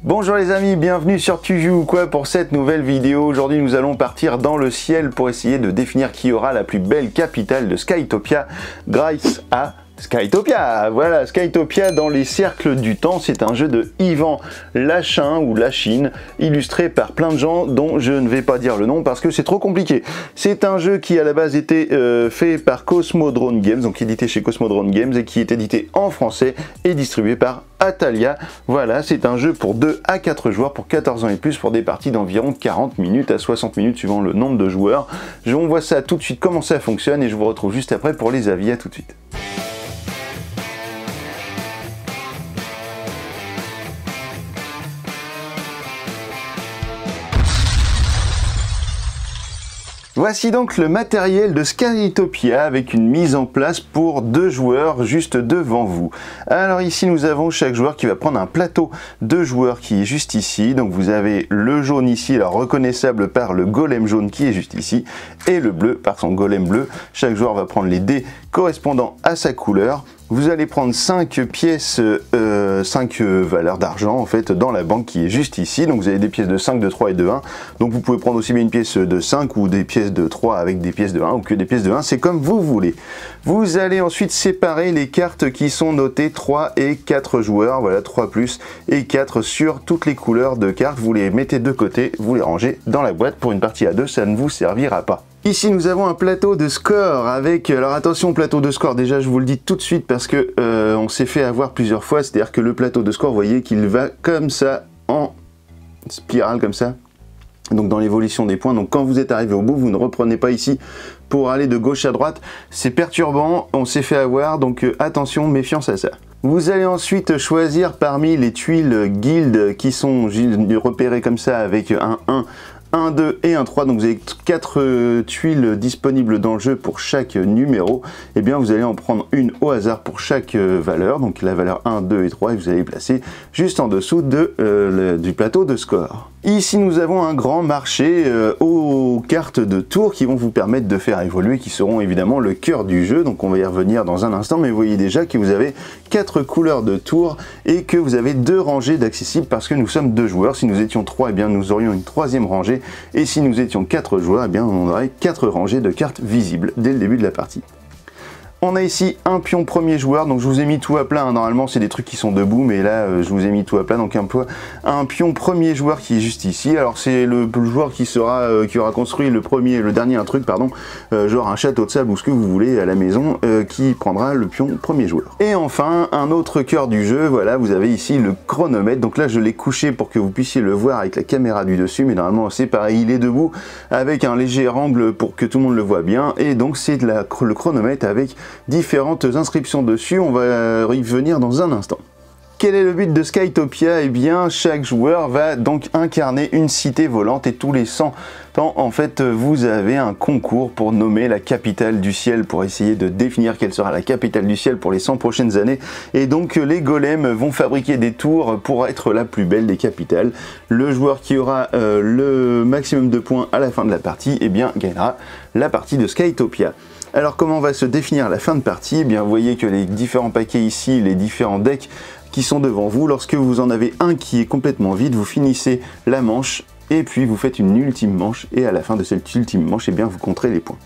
Bonjour les amis, bienvenue sur Tu joues ou quoi pour cette nouvelle vidéo. Aujourd'hui nous allons partir dans le ciel pour essayer de définir qui aura la plus belle capitale de Skytopia grâce à Skytopia. Voilà, Skytopia dans les cercles du temps, c'est un jeu de Ivan Lachin ou Lachine, illustré par plein de gens dont je ne vais pas dire le nom parce que c'est trop compliqué. C'est un jeu qui à la base était fait par Cosmodrome Games, donc édité chez Cosmodrome Games et qui est édité en français et distribué par Atalia. Voilà, c'est un jeu pour 2 à 4 joueurs, pour 14 ans et plus, pour des parties d'environ 40 minutes à 60 minutes suivant le nombre de joueurs. On voit ça tout de suite comment ça fonctionne et je vous retrouve juste après pour les avis. À tout de suite. Voici donc le matériel de Skytopia avec une mise en place pour 2 joueurs juste devant vous. Alors ici nous avons chaque joueur qui va prendre un plateau de joueurs qui est juste ici. Donc vous avez le jaune ici, alors reconnaissable par le golem jaune qui est juste ici, et le bleu par son golem bleu. Chaque joueur va prendre les dés correspondant à sa couleur. Vous allez prendre 5 pièces, 5 valeurs d'argent en fait dans la banque qui est juste ici. Donc vous avez des pièces de 5, de 3 et de 1. Donc vous pouvez prendre aussi bien une pièce de 5 ou des pièces de 3 avec des pièces de 1 ou que des pièces de 1, c'est comme vous voulez. Vous allez ensuite séparer les cartes qui sont notées 3 et 4 joueurs. Voilà, 3 plus et 4 sur toutes les couleurs de cartes. Vous les mettez de côté, vous les rangez dans la boîte. Pour une partie à 2, ça ne vous servira pas. Ici nous avons un plateau de score avec, alors attention plateau de score, déjà je vous le dis tout de suite parce que on s'est fait avoir plusieurs fois, c'est-à-dire que le plateau de score, vous voyez qu'il va comme ça, en spirale comme ça, donc dans l'évolution des points, donc quand vous êtes arrivé au bout, vous ne reprenez pas ici pour aller de gauche à droite, c'est perturbant, on s'est fait avoir, donc attention, méfiance à ça. Vous allez ensuite choisir parmi les tuiles guild qui sont repérées comme ça avec un 1, 1, 2 et un 3, donc vous avez 4 tuiles disponibles dans le jeu pour chaque numéro. Et bien vous allez en prendre une au hasard pour chaque valeur, donc la valeur 1, 2 et 3, et vous allez les placer juste en dessous du plateau de score. Ici nous avons un grand marché aux cartes de tour qui vont vous permettre de faire évoluer, qui seront évidemment le cœur du jeu, donc on va y revenir dans un instant, mais vous voyez déjà que vous avez 4 couleurs de tour et que vous avez 2 rangées d'accessibles parce que nous sommes 2 joueurs. Si nous étions 3, eh bien nous aurions une 3e rangée, et si nous étions 4 joueurs, eh bien on aurait 4 rangées de cartes visibles dès le début de la partie. On a ici un pion premier joueur, donc je vous ai mis tout à plat, hein. Normalement c'est des trucs qui sont debout, mais là je vous ai mis tout à plat, donc un pion premier joueur qui est juste ici. Alors c'est le joueur qui aura construit le dernier truc, pardon, genre un château de sable ou ce que vous voulez à la maison, qui prendra le pion premier joueur. Et enfin, un autre cœur du jeu, voilà, vous avez ici le chronomètre, donc là je l'ai couché pour que vous puissiez le voir avec la caméra du dessus, mais normalement c'est pareil, il est debout, avec un léger angle pour que tout le monde le voit bien, et donc c'est le chronomètre avec différentes inscriptions dessus, on va y venir dans un instant. Quel est le but de Skytopia? Eh bien, chaque joueur va donc incarner une cité volante et tous les 100 ans, en fait, vous avez un concours pour nommer la capitale du ciel, pour essayer de définir quelle sera la capitale du ciel pour les 100 prochaines années. Et donc, les golems vont fabriquer des tours pour être la plus belle des capitales. Le joueur qui aura le maximum de points à la fin de la partie, eh bien, gagnera la partie de Skytopia. Alors comment va se définir la fin de partie? Eh bien vous voyez que les différents paquets ici, les différents decks qui sont devant vous, lorsque vous en avez un qui est complètement vide, vous finissez la manche et puis vous faites une ultime manche, et à la fin de cette ultime manche, eh bien vous compterez les points.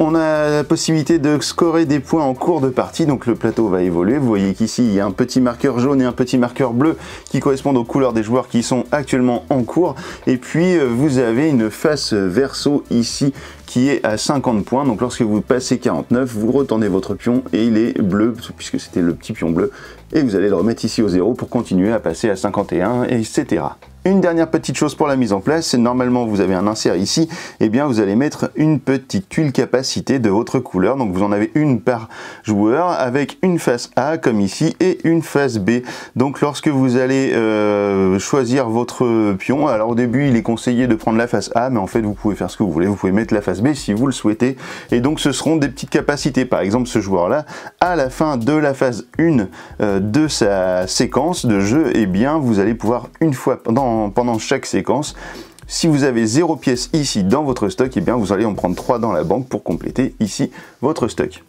On a la possibilité de scorer des points en cours de partie, donc le plateau va évoluer. Vous voyez qu'ici il y a un petit marqueur jaune et un petit marqueur bleu qui correspondent aux couleurs des joueurs qui sont actuellement en cours. Et puis vous avez une face verso ici qui est à 50 points, donc lorsque vous passez 49, vous retournez votre pion et il est bleu, puisque c'était le petit pion bleu, et vous allez le remettre ici au 0 pour continuer à passer à 51, etc. Une dernière petite chose pour la mise en place, c'est normalement vous avez un insert ici, et bien vous allez mettre une petite tuile capacité de votre couleur, donc vous en avez une par joueur avec une face A comme ici et une face B. Donc lorsque vous allez choisir votre pion, alors au début il est conseillé de prendre la face A, mais en fait vous pouvez faire ce que vous voulez, vous pouvez mettre la face B si vous le souhaitez, et donc ce seront des petites capacités. Par exemple ce joueur là, à la fin de la phase 1 de sa séquence de jeu, et bien vous allez pouvoir une fois pendant chaque séquence, si vous avez 0 pièce ici dans votre stock, et bien vous allez en prendre 3 dans la banque pour compléter ici votre stock.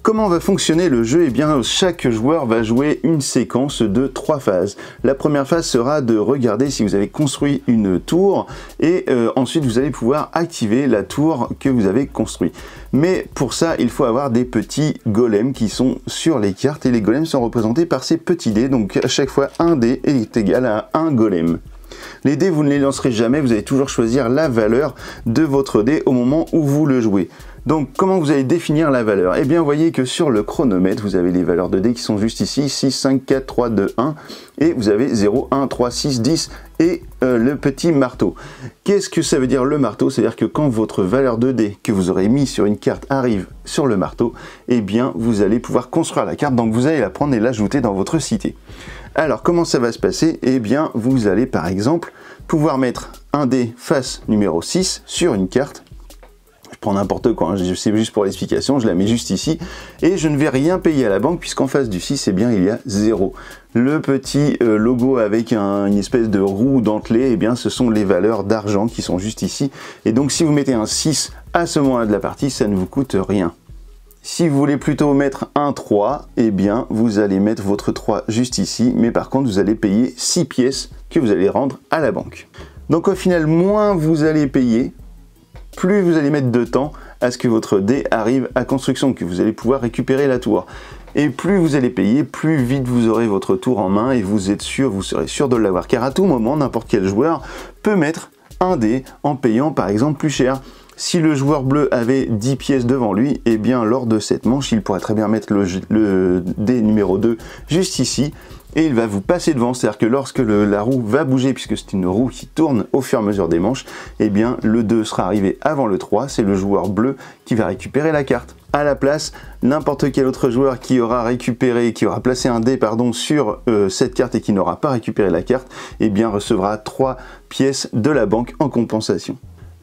Comment va fonctionner le jeu? Eh bien, chaque joueur va jouer une séquence de 3 phases. La première phase sera de regarder si vous avez construit une tour et ensuite vous allez pouvoir activer la tour que vous avez construite. Mais pour ça, il faut avoir des petits golems qui sont sur les cartes et les golems sont représentés par ces petits dés. Donc à chaque fois, un dé est égal à un golem. Les dés, vous ne les lancerez jamais, vous allez toujours choisir la valeur de votre dé au moment où vous le jouez. Donc comment vous allez définir la valeur? Eh bien vous voyez que sur le chronomètre, vous avez les valeurs de dés qui sont juste ici, 6, 5, 4, 3, 2, 1, et vous avez 0, 1, 3, 6, 10 et le petit marteau. Qu'est-ce que ça veut dire le marteau? C'est-à-dire que quand votre valeur de dés que vous aurez mis sur une carte arrive sur le marteau, eh bien vous allez pouvoir construire la carte, donc vous allez la prendre et l'ajouter dans votre cité. Alors comment ça va se passer? Eh bien vous allez par exemple pouvoir mettre un dé face numéro 6 sur une carte. Je prends n'importe quoi, hein, c'est juste pour l'explication, je la mets juste ici, et je ne vais rien payer à la banque, puisqu'en face du 6, eh bien, il y a 0. Le petit logo avec une espèce de roue dentelée, eh bien, ce sont les valeurs d'argent qui sont juste ici, et donc si vous mettez un 6 à ce moment-là de la partie, ça ne vous coûte rien. Si vous voulez plutôt mettre un 3, eh bien, vous allez mettre votre 3 juste ici, mais par contre, vous allez payer 6 pièces que vous allez rendre à la banque. Donc au final, moins vous allez payer, plus vous allez mettre de temps à ce que votre dé arrive à construction, que vous allez pouvoir récupérer la tour. Et plus vous allez payer, plus vite vous aurez votre tour en main et vous serez sûr de l'avoir. Car à tout moment, n'importe quel joueur peut mettre un dé en payant par exemple plus cher. Si le joueur bleu avait 10 pièces devant lui, eh bien lors de cette manche, il pourrait très bien mettre le dé numéro 2 juste ici, et il va vous passer devant, c'est-à-dire que lorsque la roue va bouger, puisque c'est une roue qui tourne au fur et à mesure des manches, eh bien le 2 sera arrivé avant le 3, c'est le joueur bleu qui va récupérer la carte. À la place, n'importe quel autre joueur qui aura placé un dé sur cette carte et qui n'aura pas récupéré la carte, eh bien recevra 3 pièces de la banque en compensation.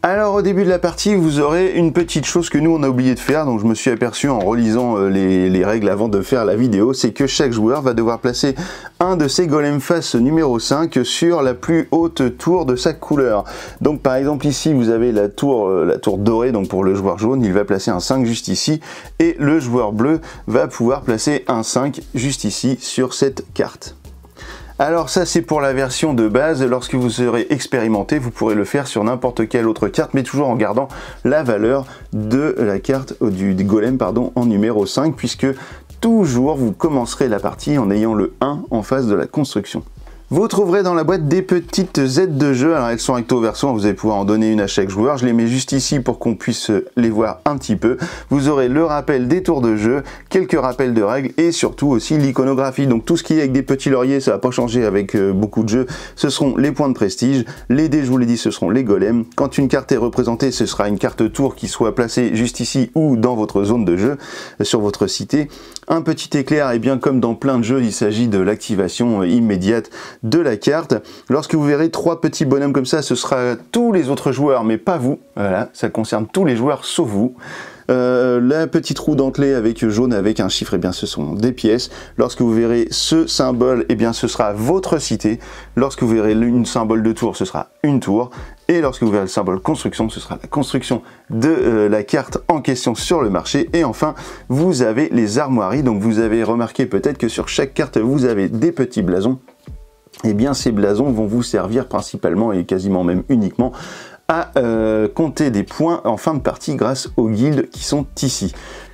Alors au début de la partie, vous aurez une petite chose que nous on a oublié de faire, donc je me suis aperçu en relisant les règles avant de faire la vidéo, c'est que chaque joueur va devoir placer un de ses golems face numéro 5 sur la plus haute tour de sa couleur. Donc par exemple ici vous avez la tour dorée, donc pour le joueur jaune, il va placer un 5 juste ici, et le joueur bleu va pouvoir placer un 5 juste ici sur cette carte. Alors ça c'est pour la version de base, lorsque vous serez expérimenté, vous pourrez le faire sur n'importe quelle autre carte, mais toujours en gardant la valeur de la carte du golem en numéro 5, puisque toujours vous commencerez la partie en ayant le 1 en face de la construction. Vous trouverez dans la boîte des petites aides de jeu, alors elles sont recto verso, vous allez pouvoir en donner une à chaque joueur, je les mets juste ici pour qu'on puisse les voir un petit peu. Vous aurez le rappel des tours de jeu, quelques rappels de règles et surtout aussi l'iconographie. Donc tout ce qui est avec des petits lauriers, ça va pas changer avec beaucoup de jeux, ce seront les points de prestige, les dés je vous l'ai dit ce seront les golems. Quand une carte est représentée, ce sera une carte tour qui soit placée juste ici ou dans votre zone de jeu, sur votre cité. Un petit éclair, et bien comme dans plein de jeux, il s'agit de l'activation immédiate de la carte. Lorsque vous verrez 3 petits bonhommes comme ça, ce sera tous les autres joueurs, mais pas vous. Voilà, ça concerne tous les joueurs sauf vous. La petite roue dentelée avec jaune avec un chiffre, et bien ce sont des pièces. Lorsque vous verrez ce symbole, et bien ce sera votre cité. Lorsque vous verrez une symbole de tour, ce sera une tour. Et lorsque vous verrez le symbole construction, ce sera la construction de la carte en question sur le marché. Et enfin, vous avez les armoiries. Donc vous avez remarqué peut-être que sur chaque carte, vous avez des petits blasons. Eh bien ces blasons vont vous servir principalement et quasiment même uniquement à compter des points en fin de partie grâce aux guildes qui sont ici.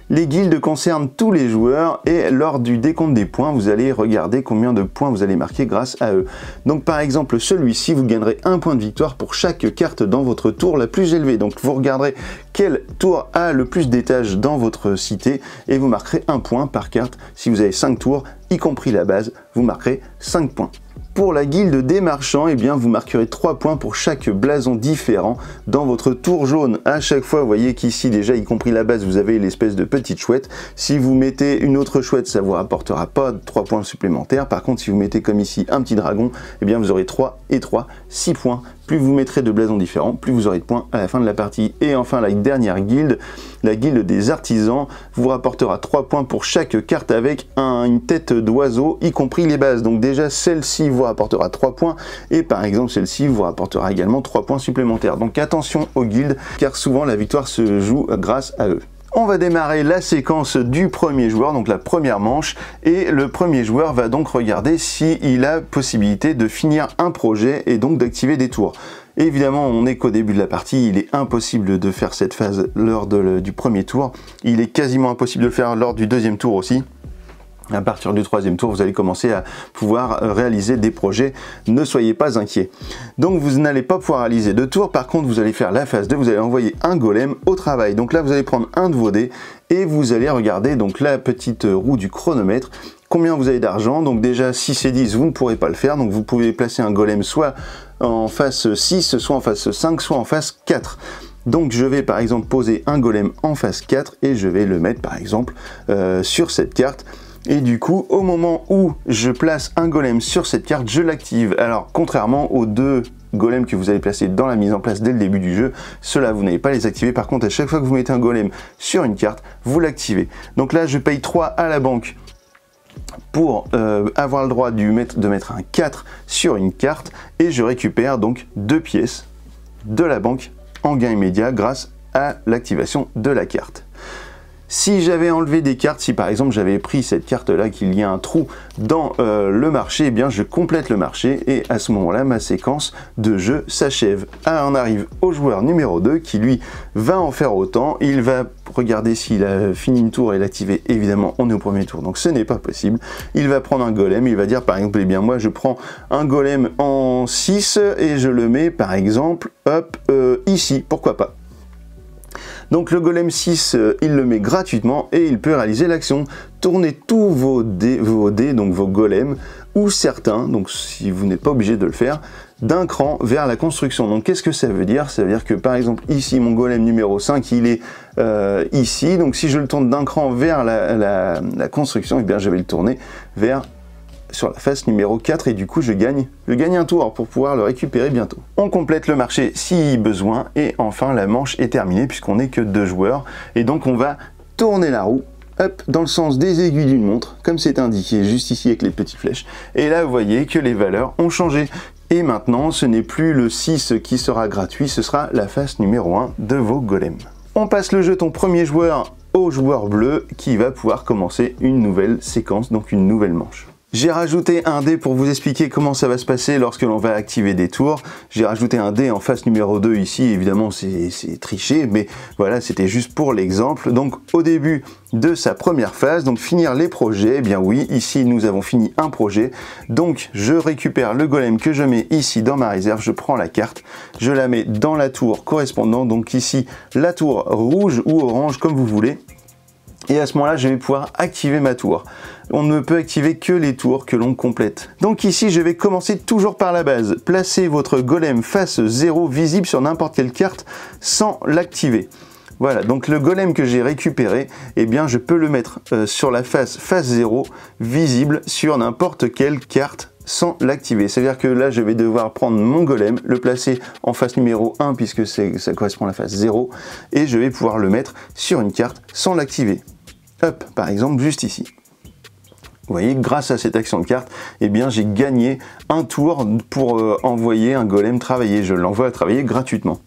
Les guildes concernent tous les joueurs et lors du décompte des points, vous allez regarder combien de points vous allez marquer grâce à eux. Donc par exemple, celui-ci, vous gagnerez 1 point de victoire pour chaque carte dans votre tour la plus élevée. Donc vous regarderez quel tour a le plus d'étages dans votre cité et vous marquerez 1 point par carte. Si vous avez 5 tours, y compris la base, vous marquerez 5 points. Pour la guilde des marchands, eh bien, vous marquerez 3 points pour chaque blason différent dans votre tour jaune. À chaque fois, vous voyez qu'ici, déjà, y compris la base, vous avez l'espèce de petite chouette. Si vous mettez une autre chouette, ça vous rapportera pas 3 points supplémentaires. Par contre, si vous mettez comme ici un petit dragon, eh bien, vous aurez 3 et 3, 6 points. Plus vous mettrez de blasons différents, plus vous aurez de points à la fin de la partie. Et enfin, la dernière guilde, la guilde des artisans, vous rapportera 3 points pour chaque carte avec une tête d'oiseau, y compris les bases. Donc déjà, celle-ci vous rapportera 3 points, et par exemple, celle-ci vous rapportera également 3 points supplémentaires. Donc attention aux guildes, car souvent la victoire se joue grâce à eux. On va démarrer la séquence du premier joueur, donc la première manche, et le premier joueur va donc regarder s'il a possibilité de finir un projet et donc d'activer des tours. Évidemment, on n'est qu'au début de la partie, il est impossible de faire cette phase lors du premier tour, il est quasiment impossible de le faire lors du deuxième tour aussi. À partir du troisième tour, vous allez commencer à pouvoir réaliser des projets, ne soyez pas inquiets. Donc vous n'allez pas pouvoir réaliser de tours, par contre vous allez faire la phase 2, vous allez envoyer un golem au travail. Donc là vous allez prendre un de vos dés et vous allez regarder donc la petite roue du chronomètre, combien vous avez d'argent. Donc déjà 6 et 10 vous ne pourrez pas le faire, donc vous pouvez placer un golem soit en face 6, soit en face 5, soit en face 4. Donc je vais par exemple poser un golem en face 4 et je vais le mettre par exemple sur cette carte. Et du coup, au moment où je place un golem sur cette carte, je l'active. Alors, contrairement aux deux golems que vous allez placer dans la mise en place dès le début du jeu, ceux-là, vous n'allez pas les activer. Par contre, à chaque fois que vous mettez un golem sur une carte, vous l'activez. Donc là, je paye 3 à la banque pour avoir le droit de mettre un 4 sur une carte. Et je récupère donc 2 pièces de la banque en gain immédiat grâce à l'activation de la carte. Si j'avais enlevé des cartes, si par exemple j'avais pris cette carte là, qu'il y a un trou dans le marché, eh bien je complète le marché et à ce moment là ma séquence de jeu s'achève. On arrive au joueur numéro 2 qui lui va en faire autant, il va regarder s'il a fini une tour et l'activer. Évidemment on est au premier tour donc ce n'est pas possible. Il va prendre un golem, il va dire par exemple, eh bien moi je prends un golem en 6 et je le mets par exemple hop ici, pourquoi pas. Donc le golem 6, il le met gratuitement et il peut réaliser l'action. Tournez tous vos dés, donc vos golems, ou certains, donc si vous n'êtes pas obligé de le faire, d'un cran vers la construction. Donc qu'est-ce que ça veut dire? Ça veut dire que par exemple ici mon golem numéro 5, il est ici. Donc si je le tourne d'un cran vers la construction, eh bien je vais le tourner vers sur la face numéro 4 et du coup je gagne un tour pour pouvoir le récupérer bientôt. On complète le marché si besoin et enfin la manche est terminée puisqu'on n'est que 2 joueurs et donc on va tourner la roue hop, dans le sens des aiguilles d'une montre comme c'est indiqué juste ici avec les petites flèches et là vous voyez que les valeurs ont changé et maintenant ce n'est plus le 6 qui sera gratuit, ce sera la face numéro 1 de vos golems. On passe le jeton premier joueur au joueur bleu qui va pouvoir commencer une nouvelle séquence, donc une nouvelle manche. J'ai rajouté un dé pour vous expliquer comment ça va se passer lorsque l'on va activer des tours. J'ai rajouté un dé en face numéro 2 ici, évidemment c'est triché, mais voilà, c'était juste pour l'exemple. Donc au début de sa première phase, donc finir les projets, eh bien oui, ici nous avons fini un projet. Donc je récupère le golem que je mets ici dans ma réserve, je prends la carte, je la mets dans la tour correspondante, donc ici la tour rouge ou orange comme vous voulez. Et à ce moment-là, je vais pouvoir activer ma tour. On ne peut activer que les tours que l'on complète. Donc ici, je vais commencer toujours par la base. Placez votre golem face 0 visible sur n'importe quelle carte sans l'activer. Voilà, donc le golem que j'ai récupéré, eh bien je peux le mettre sur la face 0 visible sur n'importe quelle carte sans l'activer. C'est-à-dire que là, je vais devoir prendre mon golem, le placer en face numéro 1 puisque ça correspond à la face 0 et je vais pouvoir le mettre sur une carte sans l'activer. Hop, par exemple, juste ici. Vous voyez, grâce à cette action de carte, eh bien, j'ai gagné un tour pour envoyer un golem travailler. Je l'envoie à travailler gratuitement.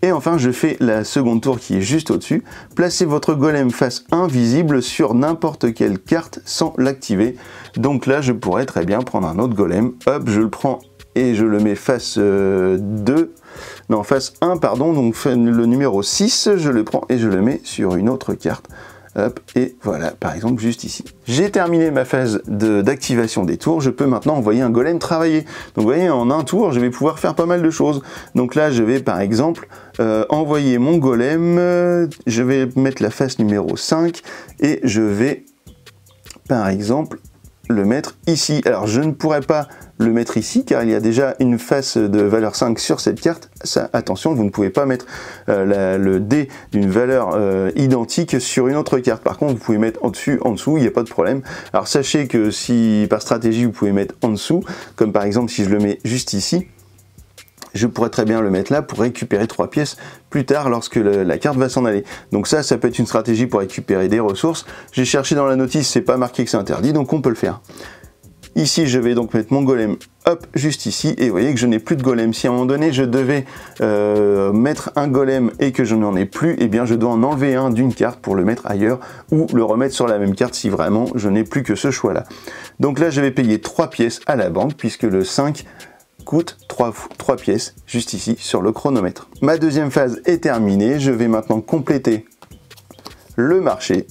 Et enfin, je fais la seconde tour qui est juste au-dessus. Placez votre golem face 1 visible sur n'importe quelle carte sans l'activer. Donc là, je pourrais très bien prendre un autre golem. Hop, je le prends et je le mets face 1, pardon, donc le numéro 6, je le prends et je le mets sur une autre carte. Hop, et voilà, par exemple, juste ici. J'ai terminé ma phase d'activation des tours, je peux maintenant envoyer un golem travailler. Donc vous voyez, en un tour, je vais pouvoir faire pas mal de choses. Donc là, je vais par exemple envoyer mon golem, je vais mettre la face numéro 5, et je vais, par exemple, le mettre ici. Alors je ne pourrais pas le mettre ici car il y a déjà une face de valeur 5 sur cette carte. Ça, attention, vous ne pouvez pas mettre le dé d'une valeur identique sur une autre carte. Par contre, vous pouvez mettre en dessous, il n'y a pas de problème. Alors sachez que si par stratégie vous pouvez mettre en dessous, comme par exemple si je le mets juste ici, je pourrais très bien le mettre là pour récupérer 3 pièces plus tard lorsque la carte va s'en aller. Donc ça peut être une stratégie pour récupérer des ressources. J'ai cherché dans la notice, c'est pas marqué que c'est interdit, donc on peut le faire. Ici, je vais donc mettre mon golem, hop, juste ici, et vous voyez que je n'ai plus de golem. Si à un moment donné, je devais mettre un golem et que je n'en ai plus, eh bien, je dois en enlever un d'une carte pour le mettre ailleurs ou le remettre sur la même carte si vraiment je n'ai plus que ce choix-là. Donc là, je vais payer 3 pièces à la banque puisque le 5 coûte 3 pièces juste ici sur le chronomètre. Ma deuxième phase est terminée. Je vais maintenant compléter le marché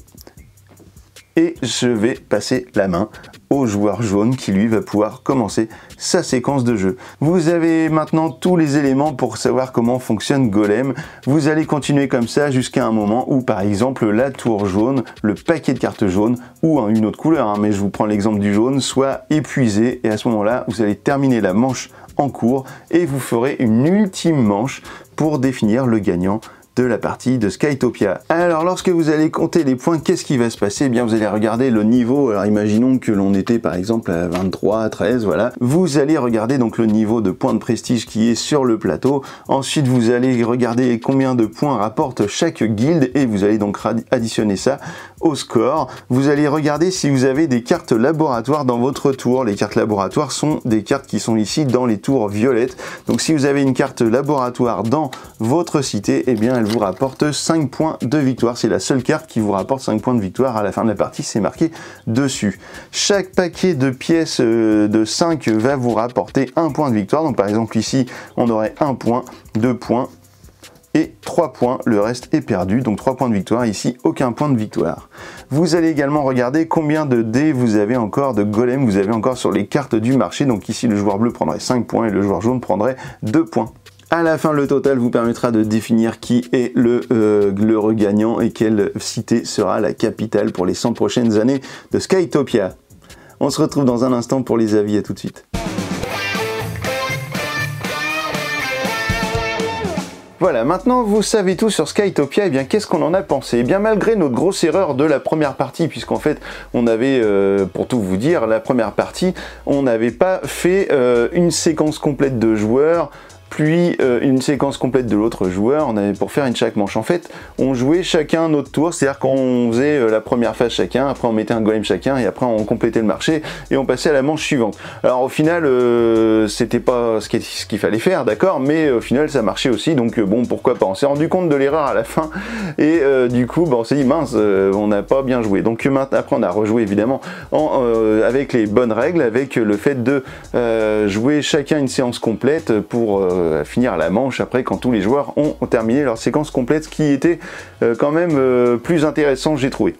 et je vais passer la main au joueur jaune qui lui va pouvoir commencer sa séquence de jeu. Vous avez maintenant tous les éléments pour savoir comment fonctionne Golem. Vous allez continuer comme ça jusqu'à un moment où par exemple la tour jaune, le paquet de cartes jaunes ou une autre couleur, mais je vous prends l'exemple du jaune, soit épuisé et à ce moment-là vous allez terminer la manche en cours et vous ferez une ultime manche pour définir le gagnant de la partie de Skytopia. Alors lorsque vous allez compter les points, qu'est-ce qui va se passer? Eh bien vous allez regarder le niveau. Alors imaginons que l'on était par exemple à 23, 13, voilà. Vous allez regarder donc le niveau de points de prestige qui est sur le plateau. Ensuite vous allez regarder combien de points rapporte chaque guilde et vous allez donc additionner ça au score. Vous allez regarder si vous avez des cartes laboratoires dans votre tour. Les cartes laboratoires sont des cartes qui sont ici dans les tours violettes. Donc si vous avez une carte laboratoire dans votre cité, eh bien elle vous rapporte 5 points de victoire. C'est la seule carte qui vous rapporte 5 points de victoire à la fin de la partie, c'est marqué dessus. Chaque paquet de pièces de 5 va vous rapporter 1 point de victoire. Donc par exemple ici, on aurait 1 point, 2 points et 3 points, le reste est perdu, donc 3 points de victoire, ici aucun point de victoire. Vous allez également regarder combien de dés vous avez encore, de golem vous avez encore sur les cartes du marché. Donc ici le joueur bleu prendrait 5 points et le joueur jaune prendrait 2 points. À la fin, le total vous permettra de définir qui est le regagnant et quelle cité sera la capitale pour les 100 prochaines années de Skytopia. On se retrouve dans un instant pour les avis, à tout de suite. Voilà, maintenant vous savez tout sur Skytopia, et bien qu'est-ce qu'on en a pensé? Eh bien malgré notre grosse erreur de la première partie, puisqu'en fait on avait, pour tout vous dire, la première partie, on n'avait pas fait une séquence complète de joueurs, puis une séquence complète de l'autre joueur, on avait pour faire une chaque manche. En fait, on jouait chacun notre tour, c'est-à-dire qu'on faisait la première phase chacun, après on mettait un golem chacun, et après on complétait le marché, et on passait à la manche suivante. Alors au final, c'était pas ce qu'il fallait faire, d'accord, mais au final ça marchait aussi, donc bon, pourquoi pas. On s'est rendu compte de l'erreur à la fin, et du coup, on s'est dit, mince, on n'a pas bien joué. Donc maintenant, après on a rejoué évidemment avec les bonnes règles, avec le fait de jouer chacun une séance complète pour finir la manche après quand tous les joueurs ont terminé leur séquence complète, ce qui était quand même plus intéressant, j'ai trouvé.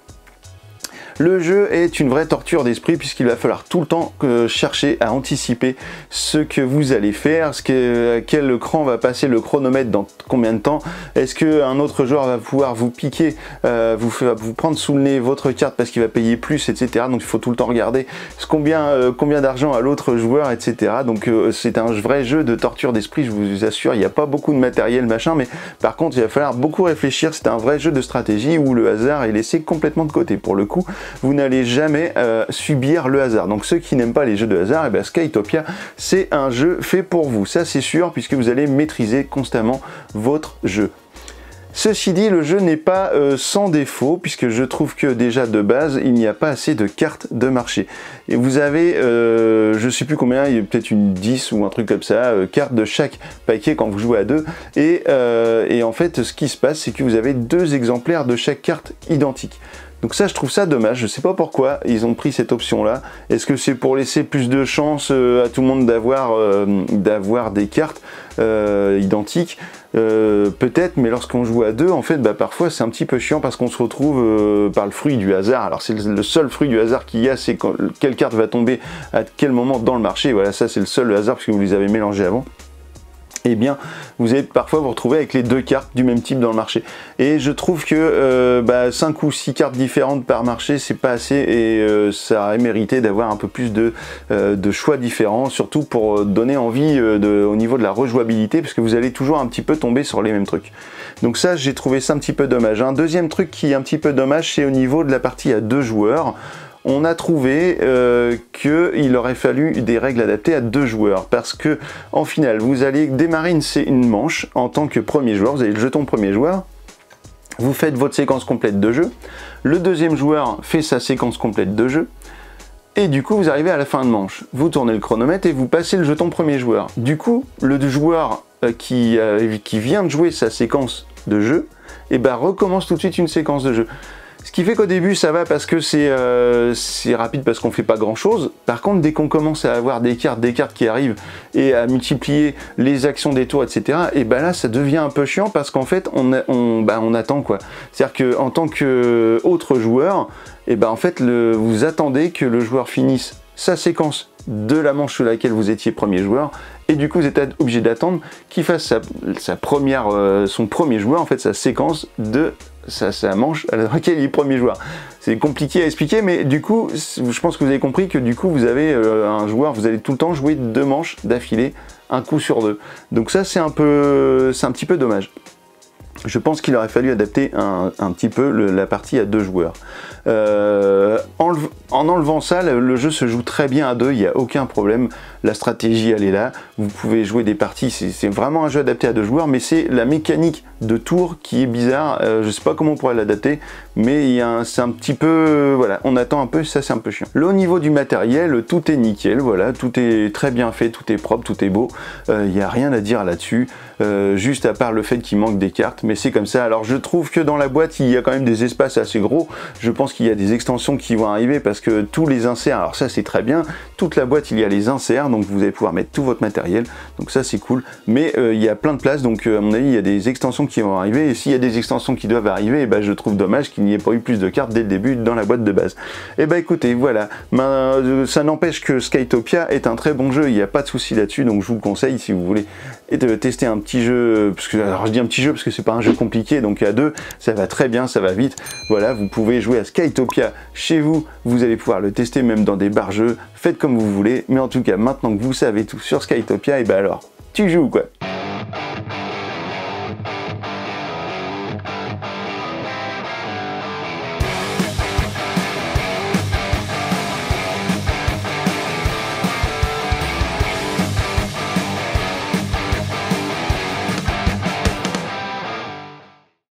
Le jeu est une vraie torture d'esprit puisqu'il va falloir tout le temps chercher à anticiper ce que vous allez faire, à quel cran va passer le chronomètre dans combien de temps, est-ce qu'un autre joueur va pouvoir vous piquer, vous prendre sous le nez votre carte parce qu'il va payer plus, etc. Donc il faut tout le temps regarder combien d'argent a l'autre joueur, etc. Donc c'est un vrai jeu de torture d'esprit, je vous assure. Il n'y a pas beaucoup de matériel machin, mais par contre il va falloir beaucoup réfléchir. C'est un vrai jeu de stratégie où le hasard est laissé complètement de côté. Pour le coup, vous n'allez jamais subir le hasard. Donc ceux qui n'aiment pas les jeux de hasard, et bien Skytopia, c'est un jeu fait pour vous. Ça c'est sûr, puisque vous allez maîtriser constamment votre jeu. Ceci dit, le jeu n'est pas sans défaut, puisque je trouve que déjà de base, il n'y a pas assez de cartes de marché. Et vous avez, je sais plus combien, il y a peut-être une 10 ou un truc comme ça, cartes de chaque paquet quand vous jouez à deux. Et en fait, ce qui se passe, c'est que vous avez 2 exemplaires de chaque carte identique. Donc ça, je trouve ça dommage, je sais pas pourquoi ils ont pris cette option-là. Est-ce que c'est pour laisser plus de chance à tout le monde d'avoir des cartes identiques? Peut-être, mais lorsqu'on joue à deux, en fait, parfois c'est un petit peu chiant parce qu'on se retrouve par le fruit du hasard. Alors c'est le seul fruit du hasard qu'il y a, c'est quelle carte va tomber à quel moment dans le marché. Voilà, ça c'est le seul hasard parce que vous les avez mélangés avant. Eh bien, vous allez parfois vous retrouver avec les 2 cartes du même type dans le marché. Et je trouve que 5 ou 6 cartes différentes par marché, c'est pas assez, et ça aurait mérité d'avoir un peu plus de choix différents, surtout pour donner envie au niveau de la rejouabilité, parce que vous allez toujours un petit peu tomber sur les mêmes trucs. Donc ça, j'ai trouvé ça un petit peu dommage. Un deuxième truc qui est un petit peu dommage, c'est au niveau de la partie à 2 joueurs. On a trouvé qu'il aurait fallu des règles adaptées à 2 joueurs, parce que en finale, vous allez démarrer une manche en tant que premier joueur, vous avez le jeton premier joueur, vous faites votre séquence complète de jeu, le deuxième joueur fait sa séquence complète de jeu, et du coup vous arrivez à la fin de manche. Vous tournez le chronomètre et vous passez le jeton premier joueur. Du coup, le joueur qui vient de jouer sa séquence de jeu, et ben recommence tout de suite une séquence de jeu. Ce qui fait qu'au début ça va parce que c'est rapide parce qu'on fait pas grand chose. Par contre, dès qu'on commence à avoir des cartes qui arrivent et à multiplier les actions des tours, etc., et ben là ça devient un peu chiant parce qu'en fait on attend quoi. C'est-à-dire qu'en tant qu'autre joueur, et ben en fait vous attendez que le joueur finisse sa séquence de la manche sur laquelle vous étiez premier joueur, et du coup vous êtes obligé d'attendre qu'il fasse son premier joueur, en fait sa séquence de sa manche à laquelle il est premier joueur. C'est compliqué à expliquer, mais du coup je pense que vous avez compris que du coup vous avez un joueur, vous allez tout le temps jouer 2 manches d'affilée, un coup sur 2. Donc ça c'est un petit peu dommage. Je pense qu'il aurait fallu adapter un petit peu la partie à 2 joueurs. En enlevant ça, le jeu se joue très bien à 2, il n'y a aucun problème. La stratégie, elle est là. Vous pouvez jouer des parties, c'est vraiment un jeu adapté à 2 joueurs, mais c'est la mécanique de tour qui est bizarre. Je ne sais pas comment on pourrait l'adapter, mais c'est un petit peu... Voilà, on attend un peu, ça c'est un peu chiant. Là, au niveau du matériel, tout est nickel, voilà, tout est très bien fait, tout est propre, tout est beau. Il n'y a rien à dire là-dessus, juste à part le fait qu'il manque des cartes, mais c'est comme ça. Alors je trouve que dans la boîte, il y a quand même des espaces assez gros. Je pense qu'il y a des extensions qui vont arriver parce que tous les inserts, alors ça c'est très bien, toute la boîte il y a les inserts, donc vous allez pouvoir mettre tout votre matériel, donc ça c'est cool, mais il y a plein de places, donc à mon avis il y a des extensions qui vont arriver, et s'il y a des extensions qui doivent arriver, et ben, je trouve dommage qu'il n'y ait pas eu plus de cartes dès le début dans la boîte de base. Et bah écoutez, voilà, ça n'empêche que Skytopia est un très bon jeu, il n'y a pas de souci là-dessus, donc je vous le conseille si vous voulez tester un petit jeu, parce que, alors je dis un petit jeu parce que c'est pas un jeu compliqué, donc à 2 ça va très bien, ça va vite, voilà, vous pouvez jouer à Skytopia chez vous, vous allez pouvoir le tester même dans des bars jeux, faites comme vous voulez, mais en tout cas maintenant que vous savez tout sur Skytopia, et ben alors tu joues quoi.